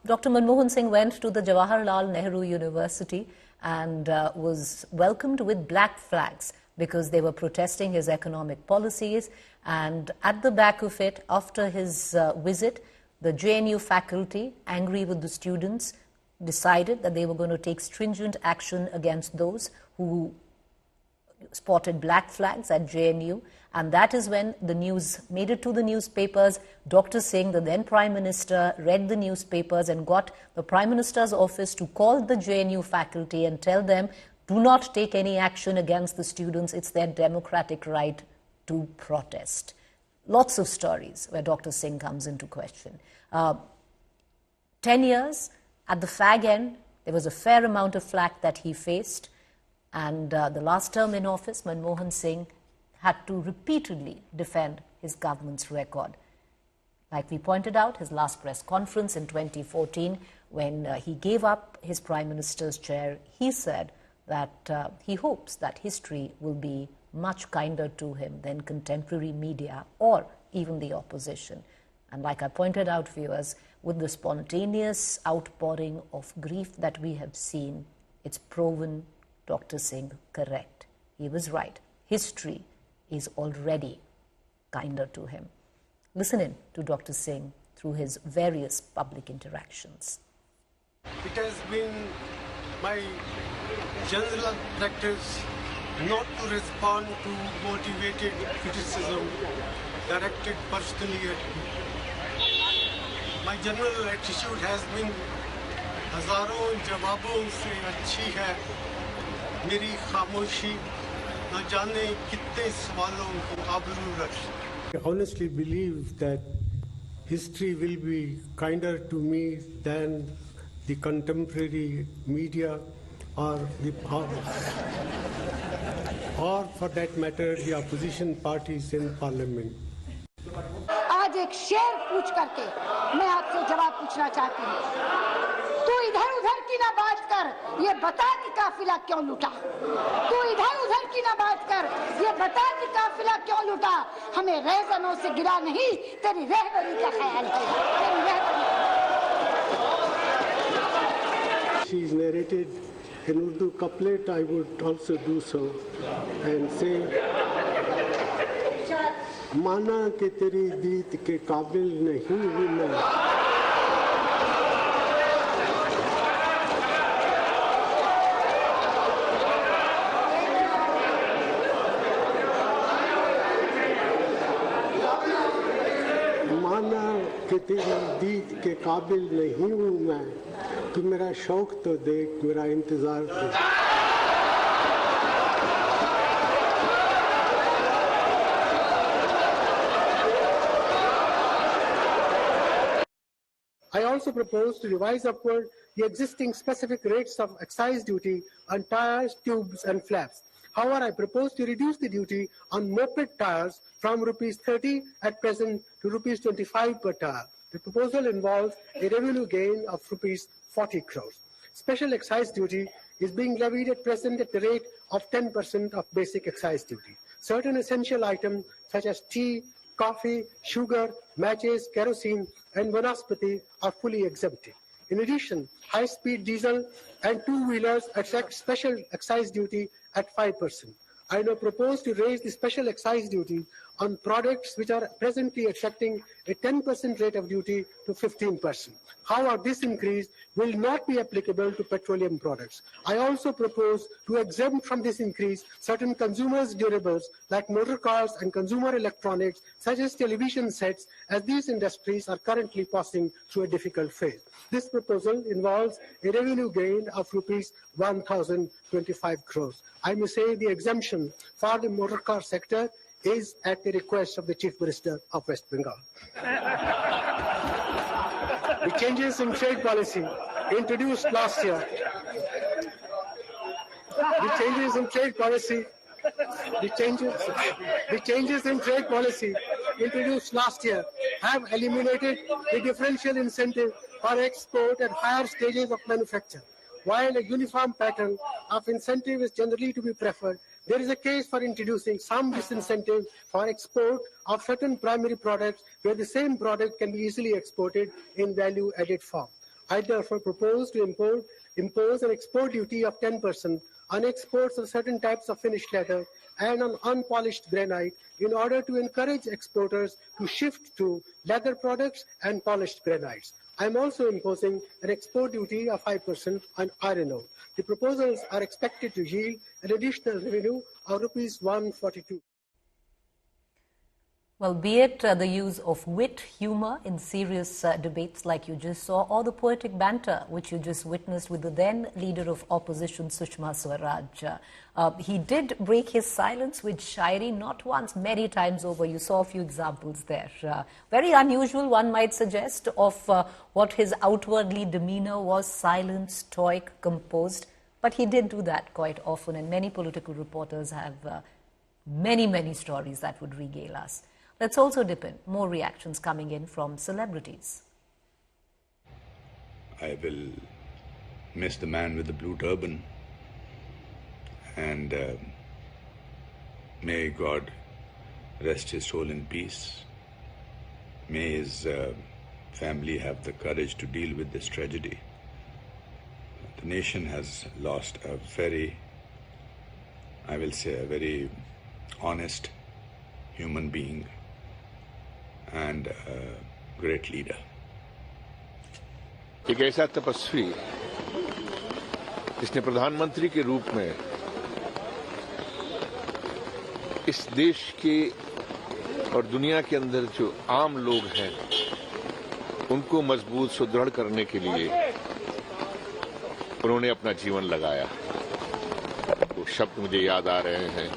Dr. Manmohan Singh went to the Jawaharlal Nehru University and was welcomed with black flags because they were protesting his economic policies. And at the back of it, after his visit, the JNU faculty, angry with the students, decided that they were going to take stringent action against those who spotted black flags at JNU, and that is when the news made it to the newspapers. Dr. Singh, the then Prime Minister, read the newspapers and got the Prime Minister's office to call the JNU faculty and tell them, do not take any action against the students. It's their democratic right to protest. Lots of stories where Dr. Singh comes into question. 10 years, at the fag end, there was a fair amount of flack that he faced. And the last term in office, Manmohan Singh had to repeatedly defend his government's record. Like we pointed out, his last press conference in 2014, when he gave up his Prime Minister's chair, he said that he hopes that history will be much kinder to him than contemporary media or even the opposition. And like I pointed out, viewers, with the spontaneous outpouring of grief that we have seen, it's proven Dr. Singh correct. He was right. History is already kinder to him. Listen in to Dr. Singh through his various public interactions. It has been my general practice not to respond to motivated criticism directed personally at me. My general attitude has been हजारों जवाबों से अच्छी है मेरी खामोशी न जाने कितने सवालों की आबरू रख. I honestly believe that history will be kinder to me than the contemporary media or for that matter the opposition parties in parliament. आज एक शेर पूछ करके मैं आपसे जवाब पूछना चाहती हूँ. तू इधर उधर की ना बात कर, ये बता कि काफिला क्यों लूटा. तू इधर उधर की ना बात कर, ये बता कि काफिला क्यों लूटा. हमें रेज़नों से गिरा नहीं, तेरी रहबरी का ख्याल है. तेरी रहबरी. She is narrated in Urdu couplet. I would also do so and say, माना कि तेरी दीद के काबिल नहीं हूँ मैं. माना कि तेरी दीद के काबिल नहीं हूँ मैं. तू मेरा शौक तो देख, मेरा इंतजार तो. I also propose to revise upward the existing specific rates of excise duty on tires, tubes and flaps. However, I propose to reduce the duty on moped tires from Rs 30 at present to Rs 25 per tire. The proposal involves a revenue gain of Rs 40 crores. Special excise duty is being levied at present at the rate of 10% of basic excise duty. Certain essential items such as tea, coffee, sugar, matches, kerosene, and vanaspati are fully exempted. In addition, high-speed diesel and two-wheelers attract special excise duty at 5%. I now propose to raise the special excise duty on products which are presently attracting a 10% rate of duty to 15%. However, this increase will not be applicable to petroleum products. I also propose to exempt from this increase certain consumers' durables like motor cars and consumer electronics such as television sets, as these industries are currently passing through a difficult phase. This proposal involves a revenue gain of Rs 1,025 crores. I may say the exemption for the motor car sector is at the request of the Chief Minister of West Bengal. The changes in trade policy introduced last year. The changes in trade policy introduced last year have eliminated the differential incentive for export at higher stages of manufacture. While a uniform pattern of incentive is generally to be preferred, there is a case for introducing some disincentive for export of certain primary products where the same product can be easily exported in value-added form. I therefore propose to impose an export duty of 10% on exports of certain types of finished leather and on unpolished granite in order to encourage exporters to shift to leather products and polished granites. I am also imposing an export duty of 5% on iron ore. The proposals are expected to yield an additional revenue of Rs 142. Well, be it the use of wit, humor in serious debates like you just saw, or the poetic banter which you just witnessed with the then leader of opposition, Sushma Swaraj. He did break his silence with shairi not once, many times over. You saw a few examples there. Very unusual, one might suggest, of what his outwardly demeanor was: silent, stoic, composed. But he did do that quite often, and many political reporters have many stories that would regale us. Let's also dip in. More reactions coming in from celebrities. I will miss the man with the blue turban, and may God rest his soul in peace. May his family have the courage to deal with this tragedy. The nation has lost a very, I will say, a very honest human being and a great leader. एक ऐसा तपस्वी जिसने प्रधानमंत्री के रूप में इस देश के और दुनिया के अंदर जो आम लोग हैं उनको मजबूत सुदृढ़ करने के लिए उन्होंने अपना जीवन लगाया। वो शब्द मुझे याद आ रहे हैं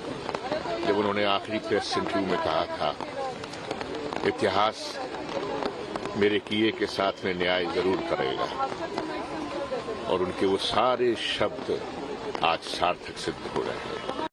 जब उन्होंने आखिरी प्रेस इंटरव्यू में कहा था, इतिहास मेरे किए के साथ में न्याय जरूर करेगा, और उनके वो सारे शब्द आज सार्थक सिद्ध हो रहे हैं।